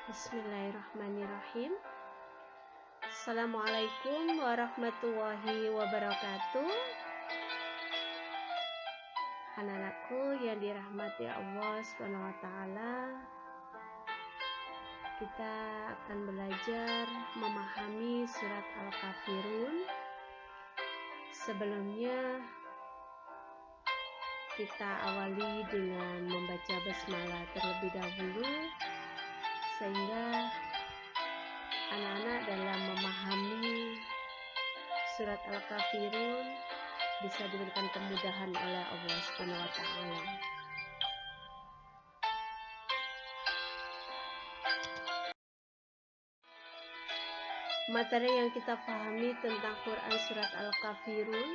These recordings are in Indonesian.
Bismillahirrahmanirrahim. Assalamualaikum warahmatullahi wabarakatuh. Anak-anakku yang dirahmati Allah SWT, kita akan belajar memahami surat Al-Kafirun. Sebelumnya kita awali dengan membaca basmalah terlebih dahulu, sehingga anak-anak dalam memahami surat Al-Kafirun bisa diberikan kemudahan oleh Allah SWT. Materi yang kita pahami tentang Quran surat Al-Kafirun,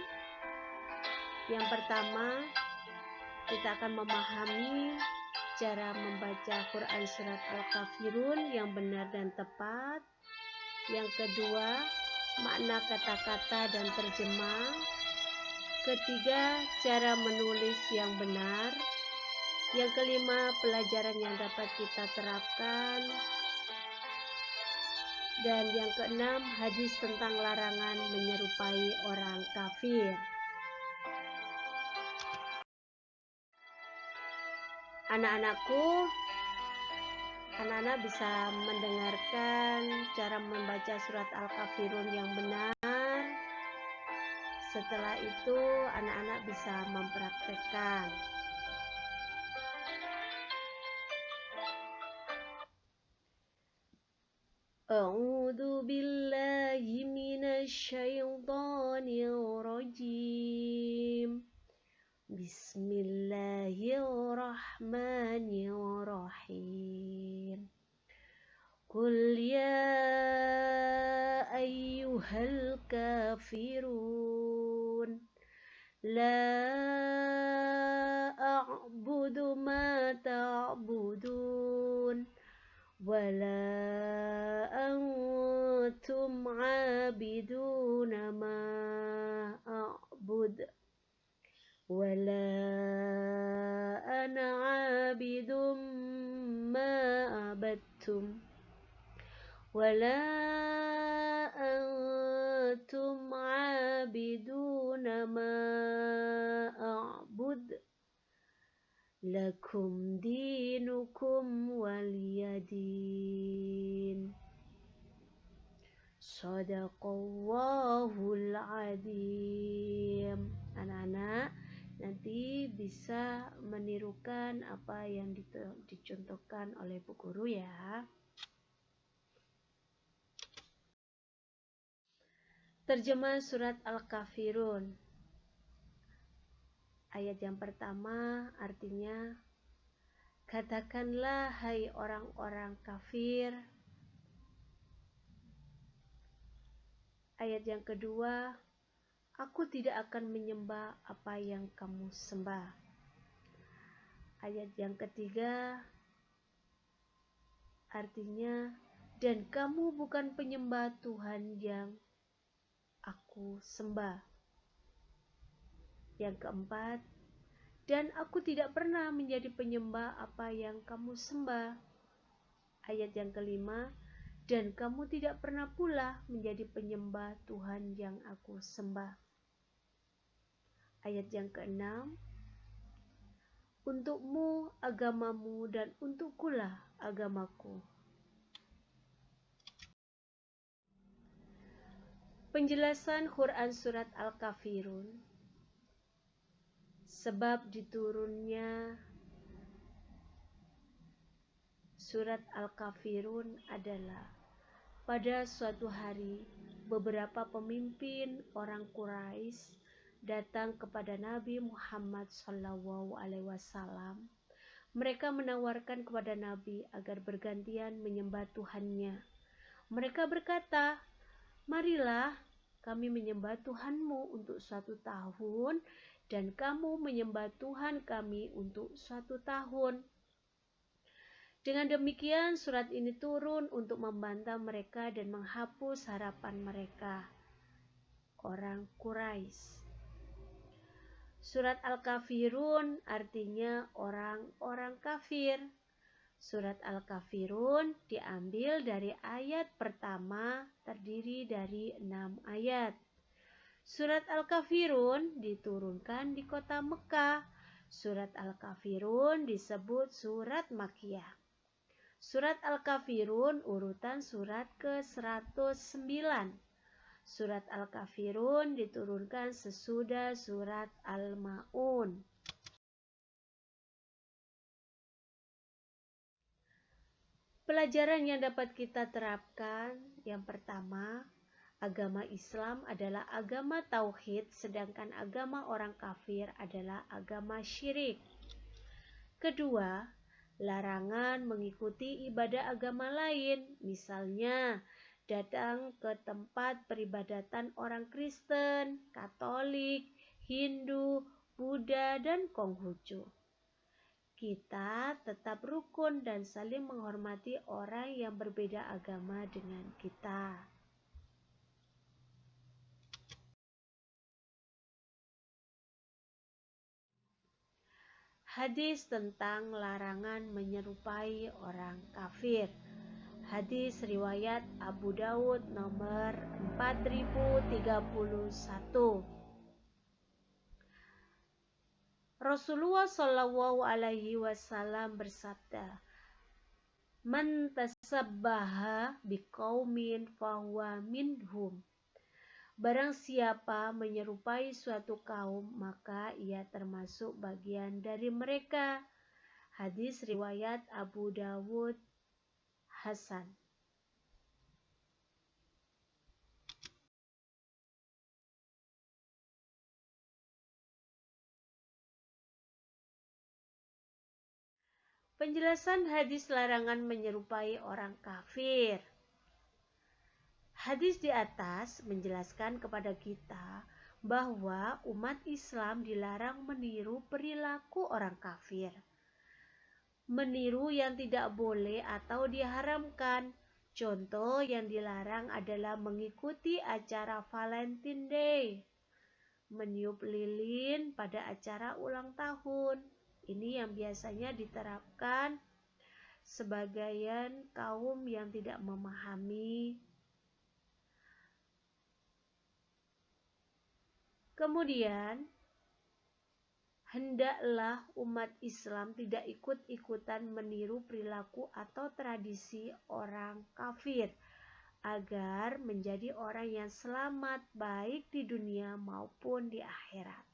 yang pertama kita akan memahami cara membaca Quran surat Al-Kafirun yang benar dan tepat. Yang kedua, makna kata-kata dan terjemah. Ketiga, cara menulis yang benar. Yang kelima, pelajaran yang dapat kita terapkan. Dan yang keenam, hadis tentang larangan menyerupai orang kafir. Anak-anakku, anak-anak bisa mendengarkan cara membaca surat Al-Kafirun yang benar. Setelah itu, anak-anak bisa mempraktekkan. A'udzu billahi minasy syaithanir rajim. Bismillahirrahmanirrahim. Qul ya ayyuhal kafirun la a'budu ma ta'budun wa la antum 'abiduna ma a'bud wala ana 'abidum ma abattum wala antum 'abiduna ma a'bud lakum dinukum waliyadin. Shadaqallahul adzim. Anak-anak nanti bisa menirukan apa yang dicontohkan oleh Bu Guru ya. Terjemahan surat Al-Kafirun. Ayat yang pertama artinya, katakanlah hai orang-orang kafir. Ayat yang kedua, aku tidak akan menyembah apa yang kamu sembah. Ayat yang ketiga artinya, dan kamu bukan penyembah Tuhan yang aku sembah. Yang keempat, dan aku tidak pernah menjadi penyembah apa yang kamu sembah. Ayat yang kelima, dan kamu tidak pernah pula menjadi penyembah Tuhan yang aku sembah. Ayat yang keenam, untukmu agamamu dan untukkulah agamaku. Penjelasan Quran surat Al-Kafirun. Sebab diturunnya surat Al-Kafirun adalah pada suatu hari beberapa pemimpin orang Quraisy datang kepada Nabi Muhammad SAW. Mereka menawarkan kepada Nabi agar bergantian menyembah Tuhannya. Mereka berkata, marilah kami menyembah Tuhanmu untuk suatu tahun dan kamu menyembah Tuhan kami untuk suatu tahun. Dengan demikian surat ini turun untuk membantah mereka dan menghapus harapan mereka, orang Quraisy. Surat Al-Kafirun artinya orang-orang kafir. Surat Al-Kafirun diambil dari ayat pertama, terdiri dari 6 ayat. Surat Al-Kafirun diturunkan di kota Mekah. Surat Al-Kafirun disebut surat Makkiyah. Surat Al-Kafirun urutan surat ke-109. Surat Al-Kafirun diturunkan sesudah surat Al-Ma'un. Pelajaran yang dapat kita terapkan, yang pertama, agama Islam adalah agama tauhid, sedangkan agama orang kafir adalah agama syirik. Kedua, larangan mengikuti ibadah agama lain, misalnya datang ke tempat peribadatan orang Kristen, Katolik, Hindu, Buddha, dan Konghucu. Kita tetap rukun dan saling menghormati orang yang berbeda agama dengan kita. Hadis tentang larangan menyerupai orang kafir. Hadis riwayat Abu Dawud nomor 4031. Rasulullah Shallallahu Alaihi Wasallam bersabda, "Man tasabbaha biqaumin fahuwa minhum." Barang siapa menyerupai suatu kaum, maka ia termasuk bagian dari mereka. Hadis riwayat Abu Dawud Hasan. Penjelasan hadis larangan menyerupai orang kafir. Hadis di atas menjelaskan kepada kita bahwa umat Islam dilarang meniru perilaku orang kafir. Meniru yang tidak boleh atau diharamkan. Contoh yang dilarang adalah mengikuti acara Valentine Day, meniup lilin pada acara ulang tahun. Ini yang biasanya diterapkan sebagian kaum yang tidak memahami. Kemudian, hendaklah umat Islam tidak ikut-ikutan meniru perilaku atau tradisi orang kafir agar menjadi orang yang selamat baik di dunia maupun di akhirat.